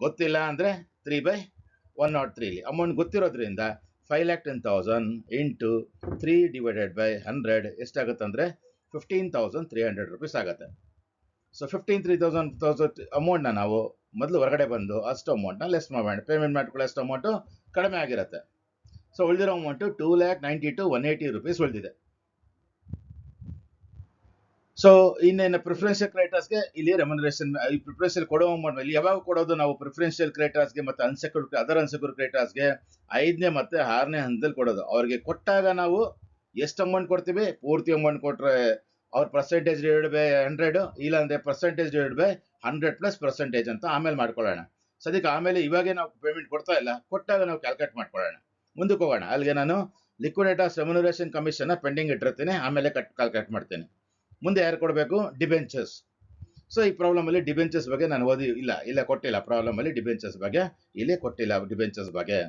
ಗೊತ್ತಿಲ್ಲ ಅಂದರೆ 3/103. ಅಮೌಂಟ್ ಗೊತ್ತಿರೋದ್ರಿಂದ 5,10,000 ಇಂಟು 3/100 ಎಷ್ಟಾಗುತ್ತಂದ್ರೆ 15,300 ರೂಪೀಸ್ ಆಗುತ್ತೆ. ಸೊ 15,300 ಅಮೌಂಟ್ನ ನಾವು ಮೊದಲು ಹೊರಗಡೆ ಬಂದು ಅಷ್ಟು ಅಮೌಂಟ್ನ ಲೆಸ್ ಮಾಡೋಣ. ಪೇಮೆಂಟ್ ಮಾಡ್ಕೊಳ್ಳೋ ಅಷ್ಟು ಅಮೌಂಟು ಕಡಿಮೆ ಆಗಿರುತ್ತೆ. ಸೊ ಉಳಿದಿರೋ ಅಮೌಂಟು 2,92,180 ರೂಪೀಸ್ ಉಳಿದಿದೆ. ಸೊ ಇನ್ನೇನು ಪ್ರಿಫರೆನ್ಷಿಯಲ್ ಕ್ರೆಡಿಟರ್ಸ್ಗೆ ಇಲ್ಲಿ ರೆಮ್ಯುನರೇಷನ್ ಈ ಪ್ರಿಫರೆನ್ಷಿಯಲ್ ಕೊಡೋ ಅಮೌಂಟ್ ಮೇಲೆ ಯಾವಾಗ ಕೊಡೋದು ನಾವು? ಪ್ರಿಫರೆನ್ಷಿಯಲ್ ಕ್ರೆಡಿಟರ್ಸ್ಗೆ ಮತ್ತು ಅದರ್ ಅನ್ಸೆಕ್ಯೂರ್ಡ್ ಕ್ರೆಡಿಟರ್ಸ್ಗೆ 5ನೇ ಮತ್ತು 6ನೇ ಹಂತದಲ್ಲಿ ಕೊಡೋದು. ಅವ್ರಿಗೆ ಕೊಟ್ಟಾಗ ನಾವು ಎಷ್ಟು ಅಮೌಂಟ್ ಕೊಡ್ತೀವಿ? ಪೂರ್ತಿ ಅಮೌಂಟ್ ಕೊಟ್ಟರೆ ಅವ್ರ ಪರ್ಸೆಂಟೇಜ್ ಡಿವೈಡ್ ಬೈ 100, ಇಲ್ಲಾಂದರೆ ಪರ್ಸೆಂಟೇಜ್ ಡಿವೈಡ್ ಬೈ 100+% ಅಂತ ಆಮೇಲೆ ಮಾಡ್ಕೊಳ್ಳೋಣ. ಸದ್ಯಕ್ಕೆ ಆಮೇಲೆ ಇವಾಗೇ ನಾವು ಪೇಮೆಂಟ್ ಕೊಡ್ತಾ ಇಲ್ಲ, ಕೊಟ್ಟಾಗ ನಾವು ಕ್ಯಾಲ್ಕುಲೇಟ್ ಮಾಡ್ಕೊಳ್ಳೋಣ. ಮುಂದಕ್ಕೆ ಹೋಗೋಣ. ಅಲ್ಲಿಗೆ ನಾನು ಲಿಕ್ವಿಡೇಟರ್ಸ್ ರೆಮ್ಯುನರೇಷನ್ ಕಮಿಷನ್ನ ಪೆಂಡಿಂಗ್ ಇಟ್ಟಿರ್ತೀನಿ, ಆಮೇಲೆ ಕ್ಯಾಲ್ಕುಲೇಟ್ ಮಾಡ್ತೀನಿ. ಮುಂದೆ ಯಾರು ಕೊಡಬೇಕು? ಡಿಬೆಂಚರ್ಸ್. ಸೊ ಈ ಪ್ರಾಬ್ಲಮಲ್ಲಿ ಡಿಬೆಂಚರ್ಸ್ ಬಗ್ಗೆ ನಾನು ಇಲ್ಲ ಕೊಟ್ಟಿಲ್ಲ. ಪ್ರಾಬ್ಲಮಲ್ಲಿ ಡಿಬೆಂಚರ್ಸ್ ಬಗ್ಗೆ ಇಲ್ಲಿ ಕೊಟ್ಟಿಲ್ಲ. ಡಿಬೆಂಚರ್ಸ್ ಬಗ್ಗೆ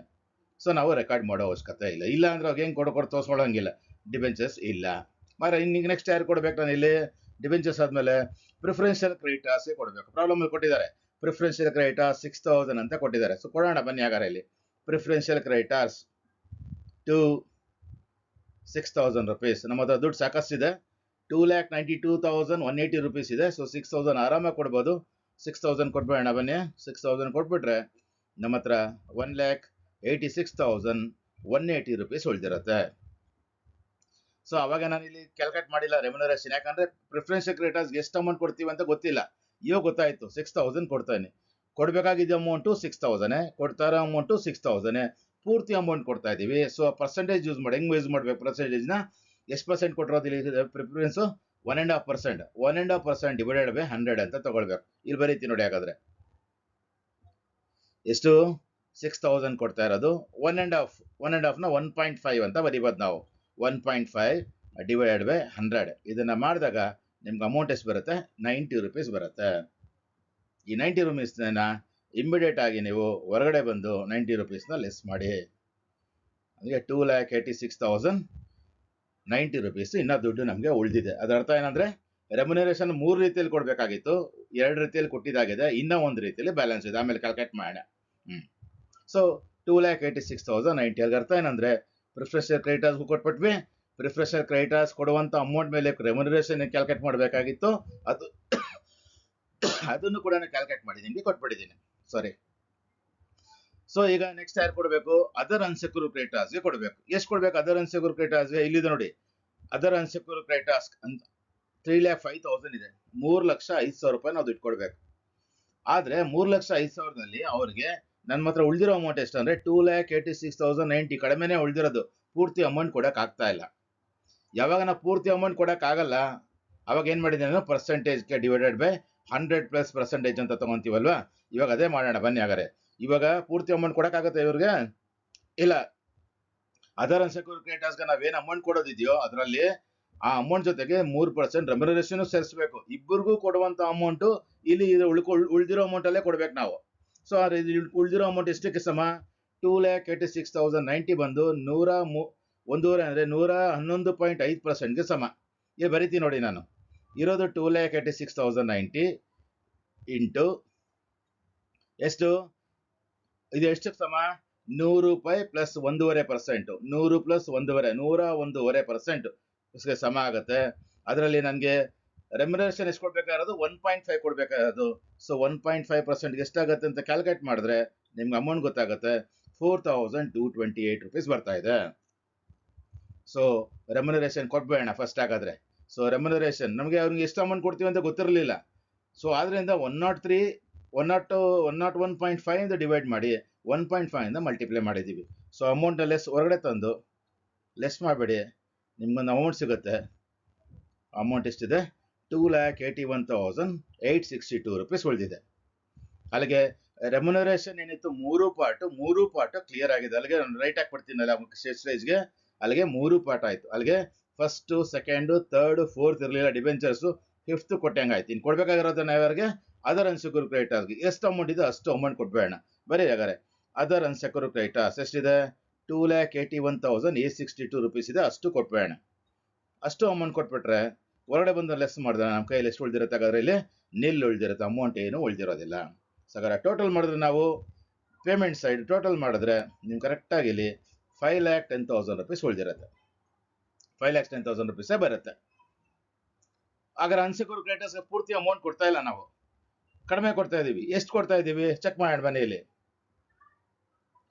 ಸೊ ನಾವು ರೆಕಾರ್ಡ್ ಮಾಡೋ ಅವಶ್ಯಕತೆ ಇಲ್ಲ ಅಂದ್ರೆ ಅವ್ರಿಗೆ ಹೆಂಗೆ ಕೊಡು ತೋರಿಸ್ಕೊಳ್ಳೋಂಗಿಲ್ಲ. ಡಿಬೆಂಚರ್ಸ್ ಇಲ್ಲ. ಇನ್ನೀಗ ನೆಕ್ಸ್ಟ್ ಯಾರು ಕೊಡಬೇಕು? ನಾನು ಇಲ್ಲಿ ಡಿಬೆಂಚರ್ಸ್ ಆದಮೇಲೆ ಪ್ರಿಫರೆನ್ಷಿಯಲ್ ಕ್ರೆಡಿಟರ್ಸ್ಗೆ ಕೊಡಬೇಕು. ಪ್ರಾಬ್ಲಮಲ್ಲಿ ಕೊಟ್ಟಿದ್ದಾರೆ ಪ್ರಿಫರೆನ್ಷಿಯಲ್ ಕ್ರೆಡಿಟರ್ಸ್ 6,000 ಅಂತ ಕೊಟ್ಟಿದ್ದಾರೆ. ಸೊ ಕೊಡೋಣ ಬನ್ನಿ ಹಾಗಾದ್ರೆ. ಇಲ್ಲಿ ಪ್ರಿಫರೆನ್ಷಿಯಲ್ ಕ್ರೆಡಿಟರ್ಸ್ ಟು 6,000 ರೂಪೀಸ್. ನಮ್ಮ ಹತ್ರ ದುಡ್ಡು ಸಾಕಷ್ಟಿದೆ. 2,92,180 ರೂಪೀಸ್ ಇದೆ. ಸೊ 6,000 ಆರಾಮಾಗಿ ಕೊಡ್ಬೋದು. 6,000 ಕೊಟ್ಬೇಡ ಬನ್ನಿ. 6,000 ಕೊಟ್ಬಿಟ್ರೆ ನಮ್ಮ ಹತ್ರ 1,86,180 ರೂಪೀಸ್ ಉಳಿದಿರುತ್ತೆ. ಸೊ ಅವಾಗ ನಾನು ಇಲ್ಲಿ ಕ್ಯಾಲ್ಕುಲೇಟ್ ಮಾಡಿಲ್ಲ ರೆಮ್ಯುನರೇಷನ್. ಯಾಕಂದ್ರೆ ಪ್ರಿಫರೆನ್ಷಿಯಲ್ ಕ್ರೆಡಿಟರ್ಸ್ಗೆ ಎಷ್ಟು ಅಮೌಂಟ್ ಕೊಡ್ತೀವಿ ಅಂತ ಗೊತ್ತಿಲ್ಲ. ಇವಾಗ ಗೊತ್ತಾಯ್ತು 6,000 ಕೊಡ್ತಾನೆ. ಕೊಡಬೇಕಾಗಿದ್ದ ಅಮೌಂಟು 6,000, ಕೊಡ್ತಾ ಇರೋ ಅಮೌಂಟು 6,000, ಪೂರ್ತಿ ಅಮೌಂಟ್ ಕೊಡ್ತಾ ಇದ್ದೀವಿ. ಸೊ ಪರ್ಸೆಂಟೇಜ್ ಯೂಸ್ ಮಾಡಿ. ಹೆಂಗೆ ಯೂಸ್ ಮಾಡಬೇಕು? ಪರ್ಸೆಂಟೇಜ್ನ ಎಷ್ಟು ಪರ್ಸೆಂಟ್ ಕೊಟ್ಟಿರೋದು ಇಲ್ಲಿ ಪ್ರಿಫರೆನ್ಸು? 1.5%. 1.5% ಡಿವೈಡೆಡ್ ಬೈ 100 ಅಂತ ತಗೊಳ್ಬೇಕು. ಇಲ್ಲಿ ಬರೀತಿ ನೋಡಿ. ಹಾಗಾದ್ರೆ ಎಷ್ಟು? 6,000 ಕೊಡ್ತಾ ಇರೋದು 1.5ನ 1.5 ಅಂತ ಬರೀಬೋದು ನಾವು. 1.5 ಡಿವೈಡೆಡ್ ಬೈ 100. ಇದನ್ನ ಮಾಡಿದಾಗ ನಿಮ್ಗೆ ಅಮೌಂಟ್ ಎಷ್ಟು ಬರುತ್ತೆ? 90 ರೂಪೀಸ್ ಬರುತ್ತೆ. ಈ 90 ರೂಪೀಸ್ನ ಇಮ್ಮಿಡಿಯೇಟ್ ಆಗಿ ನೀವು ಹೊರಗಡೆ ಬಂದು 90 ರೂಪೀಸ್ನ ಲೆಸ್ ಮಾಡಿ. ಅಂದರೆ 2,86,090 ರೂಪೀಸ್ ಇನ್ನೂ ದುಡ್ಡು ನಮಗೆ ಉಳಿದಿದೆ. ಅದರ ಅರ್ಥ ಏನಂದರೆ ರೆಮ್ಯುನರೇಷನ್ 3 ರೀತಿಯಲ್ಲಿ ಕೊಡಬೇಕಾಗಿತ್ತು, 2 ರೀತಿಯಲ್ಲಿ ಕೊಟ್ಟಿದ್ದಾಗಿದೆ, ಇನ್ನೂ 1 ರೀತಿಯಲ್ಲಿ ಬ್ಯಾಲೆನ್ಸ್ ಇದೆ. ಆಮೇಲೆ ಕ್ಯಾಲ್ಕುಲೇಟ್ ಮಾಡೋಣ. ಸೊ 2,86,090. ಅದರ ಅರ್ಥ ಏನಂದರೆ ಪ್ರಿಫರೆನ್ಷಿಯಲ್ ಕ್ರೆಡಿಟರ್ಸ್ಗೂ ಕೊಟ್ಬಿಟ್ವಿ, ಪ್ರಿಫರೆನ್ಷಿಯಲ್ ಕ್ರೆಡಿಟರ್ಸ್ ಕೊಡುವಂತ ಅಮೌಂಟ್ ಮೇಲೆ ರೆಮ್ಯುನರೇಷನ್ ಕ್ಯಾಲ್ಕುಲೇಟ್ ಮಾಡಬೇಕಾಗಿತ್ತು, ಅದು ಅದನ್ನು ಕೂಡ ಕ್ಯಾಲ್ಕುಲೇಟ್ ಮಾಡಿ ನಿಮಗೆ ಕೊಟ್ಬಿಟ್ಟಿದ್ದೀನಿ. ಸಾರಿ. ಸೊ ಈಗ ನೆಕ್ಸ್ಟ್ ಯಾರು ಕೊಡಬೇಕು? ಅದರ್ ಅನ್ಸೆಕ್ಯೂರ್ ಕ್ರೆಡಿಟರ್ಸ್ಗೆ ಕೊಡಬೇಕು. ಎಷ್ಟು ಕೊಡಬೇಕು ಅದರ್ ಅನ್ಸೆಕ್ಯೂರ್ ಕ್ರೆಡಿಟರ್ಸ್ಗೆ? ಇಲ್ಲಿದೆ ನೋಡಿ, ಅದರ್ ಅನ್ಸೆಕ್ಯೂರ್ ಕ್ರೆಡಿಟರ್ಸ್ ಅಂತ 3,05,000 ಇದೆ. 3,05,000 ರೂಪಾಯಿ ನಾವು ದುಡ್ಡು ಕೊಡಬೇಕು. ಆದ್ರೆ 3,05,000ದಲ್ಲಿ ಅವ್ರಿಗೆ ನನ್ನ ಹತ್ರ ಉಳಿದಿರೋ ಅಮೌಂಟ್ ಎಷ್ಟು ಅಂದ್ರೆ 2,86,090 ಕಡಿಮೆನೆ ಉಳಿದಿರೋದು. ಪೂರ್ತಿ ಅಮೌಂಟ್ ಕೊಡಕ್ ಆಗ್ತಾ ಇಲ್ಲ. ಯಾವಾಗ ನಾವು ಪೂರ್ತಿ ಅಮೌಂಟ್ ಕೊಡಕ್ ಆಗಲ್ಲ, ಅವಾಗ ಏನ್ ಮಾಡಿದ್ದೀನಿ, ಪರ್ಸೆಂಟೇಜ್ಗೆ ಡಿವೈಡೆಡ್ ಬೈ 100+% ಅಂತ ತಗೊಂತೀವಲ್ವಾ. ಇವಾಗ ಅದೇ ಮಾಡೋಣ ಬನ್ನಿ. ಹಾಗಾದ್ರೆ ಇವಾಗ ಪೂರ್ತಿ ಅಮೌಂಟ್ ಕೊಡಕ್ ಆಗುತ್ತೆ ಇವ್ರಿಗೆ? ಇಲ್ಲ. ಅದರ್ ಅನ್ಸೆಕ್ಯೂರ್ ಕ್ರೆಡಿಟರ್ಸ್ಗೆ ನಾವೇನ್ ಅಮೌಂಟ್ ಕೊಡೋದಿದೆಯೋ ಅದರಲ್ಲಿ ಆ ಅಮೌಂಟ್ ಜೊತೆಗೆ 3% ರೆಮ್ಯುನರೇಷನ್ ಸೇರಿಸಬೇಕು. ಇಬ್ಬರಿಗೂ ಕೊಡುವಂತ ಅಮೌಂಟ್ ಇಲ್ಲಿ ಉಳಿದಿರೋ ಅಮೌಂಟ್ ಅಲ್ಲೇ ಕೊಡ್ಬೇಕು ನಾವು. ಸೊ ಉಳಿದಿರೋ ಅಮೌಂಟ್ ಎಷ್ಟಕ್ಕೆ ಸಮ? 2,86,090 ಬಂದು 100 ಅಂದ್ರೆ 111.5%ಗೆ ಸಮ. ಇಲ್ಲಿ ಬರಿತೀನಿ ನೋಡಿ, ನಾನು ಇರೋದು 2,86,090 ಇಂಟು ಎಷ್ಟು, ಇದು ಎಷ್ಟಕ್ಕೆ ಸಮ? 100 ರೂಪಾಯಿ ಪ್ಲಸ್ 1.5%. 100 ಪ್ಲಸ್ 101.5% ಸಮ ಆಗುತ್ತೆ. ಅದರಲ್ಲಿ ನನಗೆ ರೆಮ್ಯುನರೇಷನ್ ಎಷ್ಟು ಕೊಡ್ಬೇಕಾಗಿರೋದು? 1.5 ಕೊಡ್ಬೇಕಾಗಿರೋದು. ಸೊ 1.5% ಎಷ್ಟಾಗುತ್ತೆ ಅಂತ ಕ್ಯಾಲ್ಕುಲೇಟ್ ಮಾಡಿದ್ರೆ ನಿಮ್ಗೆ ಅಮೌಂಟ್ ಗೊತ್ತಾಗುತ್ತೆ. 4,228 ರೂಪೀಸ್ ಬರ್ತಾ ಇದೆ. ಸೊ ರೆಮ್ಯುನರೇಷನ್ ಕೊಟ್ಬೇಡ ಫಸ್ಟ್ ಆಗಾದ್ರೆ. ಸೊ ರೆಮ್ಯುನರೇಷನ್ ನಮಗೆ ಅವ್ರಿಗೆ ಎಷ್ಟು ಅಮೌಂಟ್ ಕೊಡ್ತೀವಿ ಅಂತ ಗೊತ್ತಿರಲಿಲ್ಲ. ಸೊ ಆದ್ರಿಂದ 101.5 ಇಂದ ಡಿವೈಡ್ ಮಾಡಿ 1.5 ಇಂದ ಮಲ್ಟಿಪ್ಲೈ ಮಾಡಿದ್ದೀವಿ. ಸೊ ಅಮೌಂಟ್ ಲೆಸ್ ಹೊರಗಡೆ ತಂದು ಲೆಸ್ ಮಾಡಬೇಡಿ, ನಿಮ್ಗೊಂದು ಅಮೌಂಟ್ ಸಿಗುತ್ತೆ. ಅಮೌಂಟ್ ಎಷ್ಟಿದೆ? 2,81,862 ರೂಪೀಸ್ ಉಳಿದಿದೆ. ಅಲ್ಲಿಗೆ ರೆಮ್ಯುನರೇಷನ್ ಏನಿತ್ತು 3 ಪಾರ್ಟ್ ಕ್ಲಿಯರ್ ಆಗಿದೆ. ಅಲ್ಲಿಗೆ ನಾನು ರೈಟ್ ಹಾಕ್ಬಿಡ್ತೀನಲ್ಲ ಸ್ಟೇಜ್ಗೆ, ಅಲ್ಲಿಗೆ 3 ಪಾರ್ಟ್ ಆಯ್ತು. ಅಲ್ಲಿಗೆ ಫಸ್ಟ್, ಸೆಕೆಂಡ್, ಥರ್ಡ್, ಫೋರ್ತ್ ಇರಲಿಲ್ಲ ಡಿಬೆಂಚರ್ಸ್, ಫಿಫ್ತ್ ಕೊಟ್ಟಂಗಾಯ್ತು. ಇನ್ನು ಕೊಡ್ಬೇಕಾಗಿರೋದನ್ನ ಯಾವ್ಯಾರಿಗೆ? Other unsecure ಕ್ರೆಡಿಟರ್ಸ್ಗೆ. ಎಷ್ಟು ಅಮೌಂಟ್ ಇದೆ ಅಷ್ಟು ಅಮೌಂಟ್ ಕೊಟ್ಬೇಡ. ಬರೀ ಹಾಗಾದ್ರೆ ಅದರ್ ಅನ್ಸೆಕ್ಯೂರ್ ಕ್ರೆಡಿಟರ್ಸ್ ಎಷ್ಟಿದೆ? 2,81,862 ರೂಪೀಸ್ ಇದೆ, ಅಷ್ಟು ಕೊಟ್ಬೇಡ. ಅಷ್ಟು ಅಮೌಂಟ್ ಕೊಟ್ಬಿಟ್ರೆ ಹೊರಗಡೆ ಬಂದು ಲೆಸ್ ಮಾಡಿದ್ರೆ ನಮ್ಮ ಕೈಯಲ್ಲಿ ಎಷ್ಟು ಉಳಿದಿರುತ್ತೆ? ಹಾಗಾದ್ರೆ ಇಲ್ಲಿ ನಿಲ್ ಉಳಿದಿರುತ್ತೆ, ಅಮೌಂಟ್ ಏನು ಉಳಿದಿರೋದಿಲ್ಲ. ಸೊ ಹಾಗಾದ್ರೆ ಟೋಟಲ್ ಮಾಡಿದ್ರೆ ನಾವು ಪೇಮೆಂಟ್ ಸೈಡ್ ಟೋಟಲ್ ಮಾಡಿದ್ರೆ ನಿಮ್ಗೆ ಕರೆಕ್ಟಾಗಿ ಇಲ್ಲಿ 5,10,000 ರೂಪೀಸ್ ಉಳಿದಿರುತ್ತೆ. 5,10,000 ರೂಪೀಸೇ ಬರುತ್ತೆ. ಹಾಗಾದ್ರೆ ಅನ್ಸೆಕ್ಯೂರ್ ಕ್ರೆಡಿಟರ್ಸ್ಗೆ ಪೂರ್ತಿ ಅಮೌಂಟ್ ಕೊಡ್ತಾ ಇಲ್ಲ, ನಾವು ಕಡಿಮೆ ಕೊಡ್ತಾ ಇದೀವಿ. ಎಷ್ಟು ಕೊಡ್ತಾ ಇದೀವಿ ಚೆಕ್ ಮಾಡಿ ಬನ್ನಿ. ಇಲ್ಲಿ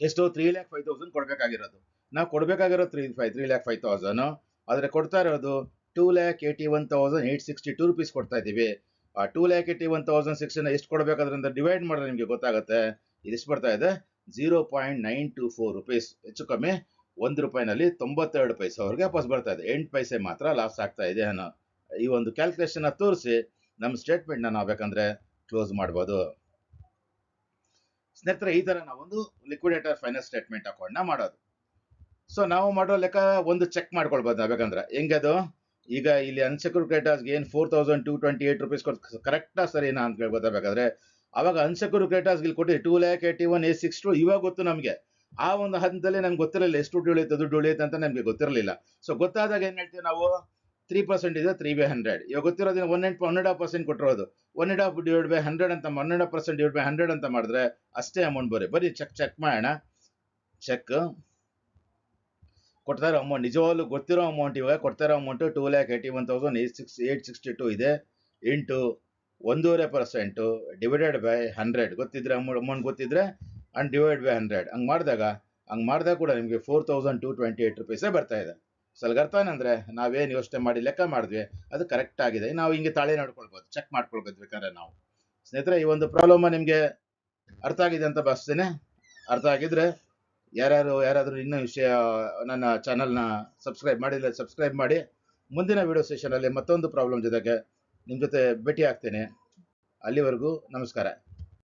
ಎಷ್ಟು? 3,05,000 ಕೊಡ್ಬೇಕಾಗಿರೋದು. ನಾವು ಕೊಡ್ಬೇಕಾಗಿರೋ 3,05,000, ಆದ್ರೆ ಕೊಡ್ತಾ ಇರೋದು 2,81,862 ರೂಪೀಸ್ ಕೊಡ್ತಾ ಇದೀವಿ. ಆ 2,81,600 ಎಷ್ಟು ಕೊಡ್ಬೇಕಾದ್ರಿಂದ ಡಿವೈಡ್ ಮಾಡಿದ್ರೆ ನಿಮ್ಗೆ ಗೊತ್ತಾಗುತ್ತೆ. ಇದೆಷ್ಟು ಬರ್ತಾ ಇದೆ? 0.924 ರೂಪೀಸ್. ಹೆಚ್ಚು ಕಮ್ಮಿ 1 ರೂಪಾಯಿನಲ್ಲಿ 92 ಪೈಸೆ ಅವ್ರಿಗೆ ವಾಪಸ್ ಬರ್ತಾ ಇದೆ. 8 ಪೈಸೆ ಮಾತ್ರ ಲಾಸ್ ಆಗ್ತಾ ಇದೆ ಅನ್ನೋ ಈ ಒಂದು ಕ್ಯಾಲ್ಕುಲೇಷನ್ ತೋರಿಸಿ ನಮ್ಮ ಸ್ಟೇಟ್ಮೆಂಟ್ ನಾವು ಬೇಕಂದ್ರೆ ಕ್ಲೋಸ್ ಮಾಡ್ಬೋದು. ಸ್ನೇಹಿತರೆ, ಈ ತರ ನಾವೊಂದು ಲಿಕ್ವಿಡೇಟರ್ ಫೈನಲ್ ಸ್ಟೇಟ್ಮೆಂಟ್ ಅಕೌಂಟ್ ಮಾಡೋದು. ಸೊ ನಾವು ಮಾಡೋ ಲೆಕ್ಕ ಒಂದು ಚೆಕ್ ಮಾಡ್ಕೊಳ್ಬೋದು ನಾವು ಬೇಕಂದ್ರೆ. ಹೆಂಗದು? ಈಗ ಇಲ್ಲಿ ಅನ್ಸೆಕ್ಯೂರ್ ಕ್ರೆಡಿಟರ್ಸ್ಗೆ ಏನು 4,228 ರೂಪೀಸ್ ಕೊಟ್ಟು ಕರೆಕ್ಟಾ ಸರಿನಾ ಅಂತ ಗೊತ್ತಾಗಬೇಕಾದ್ರೆ ಅವಾಗ ಅನ್ಸೆಕ್ಯೂರ್ ಕ್ರೆಡಿಟರ್ಸ್ ಇಲ್ಲಿ ಕೊಟ್ಟು 2,81,862 ಇವಾಗ ಗೊತ್ತು ನಮಗೆ. ಆ ಒಂದು ಹಂತದಲ್ಲಿ ನಮ್ಗೆ ಗೊತ್ತಿರಲಿಲ್ಲ ಎಷ್ಟು ದುಡ್ಡು ಉಳಿಯುತ್ತೆ ಅಂತ ನಮ್ಗೆ ಗೊತ್ತಿರಲಿಲ್ಲ. ಸೊ ಗೊತ್ತಾದಾಗ ಏನ್ ಹೇಳ್ತೀವಿ ನಾವು? 3% ಇದೆ 3/100. ಇವಾಗ ಗೊತ್ತಿರೋದಿನ 1.5% ಕೊಟ್ಟಿರೋದು 1.5 ಡಿವೈಡ್ ಬೈ 100 ಅಂತ 1.5% ಡಿವೈಡ್ ಬೈ 100 ಅಂತ ಮಾಡಿದ್ರೆ ಅಷ್ಟೇ ಅಮೌಂಟ್ ಬರೀ ಚೆಕ್ ಮಾಡೋಣ. ಚೆಕ್ ಕೊಡ್ತಾ ಇರೋ ಅಮೌಂಟ್ ನಿಜವಾಗ್ಲೂ ಗೊತ್ತಿರೋ ಅಮೌಂಟ್ ಇವಾಗ ಕೊಡ್ತಾ ಇರೋ ಅಮೌಂಟ್ 2,81,862 ಇದೆ ಇಂಟು 1.5% ಡಿವೈಡೆಡ್ ಬೈ 100 ಗೊತ್ತಿದ್ರೆ ಅಮೌಂಟ್ ಗೊತ್ತಿದ್ರೆ ಅಂಡ್ ಡಿವೈಡ್ ಬೈ 100 ಹಂಗೆ ಮಾಡಿದಾಗ ಕೂಡ ನಿಮಗೆ 4,228 ರೂಪೀಸೇ ಬರ್ತಾ ಇದೆ. ಸೊ ಅಲ್ಲಿಗೆ ಅರ್ಥ ಏನಂದ್ರೆ ನಾವೇನು ಯೋಚನೆ ಮಾಡಿ ಲೆಕ್ಕ ಮಾಡಿದ್ವಿ ಅದು ಕರೆಕ್ಟ್ ಆಗಿದೆ. ನಾವು ಹಿಂಗೆ ತಾಳೆ ನೋಡ್ಕೊಳ್ಬೋದು, ಚೆಕ್ ಮಾಡ್ಕೊಳ್ಬೋದು ಬೇಕಾದ್ರೆ ನಾವು. ಸ್ನೇಹಿತರೆ, ಈ ಒಂದು ಪ್ರಾಬ್ಲಮ್ ನಿಮಗೆ ಅರ್ಥ ಆಗಿದೆ ಅಂತ ಭಾವಿಸ್ತೇನೆ. ಅರ್ಥ ಆಗಿದ್ರೆ ಯಾರಾದರೂ ಇನ್ನೂ ವಿಷಯ ನನ್ನ ಚಾನಲ್ನ ಸಬ್ಸ್ಕ್ರೈಬ್ ಮಾಡಿಲ್ಲ, ಸಬ್ಸ್ಕ್ರೈಬ್ ಮಾಡಿ. ಮುಂದಿನ ವಿಡಿಯೋ ಸೆಷನಲ್ಲಿ ಮತ್ತೊಂದು ಪ್ರಾಬ್ಲಮ್ ಜೊತೆಗೆ ನಿಮ್ಮ ಜೊತೆ ಭೇಟಿ ಆಗ್ತೇನೆ. ಅಲ್ಲಿವರೆಗೂ ನಮಸ್ಕಾರ.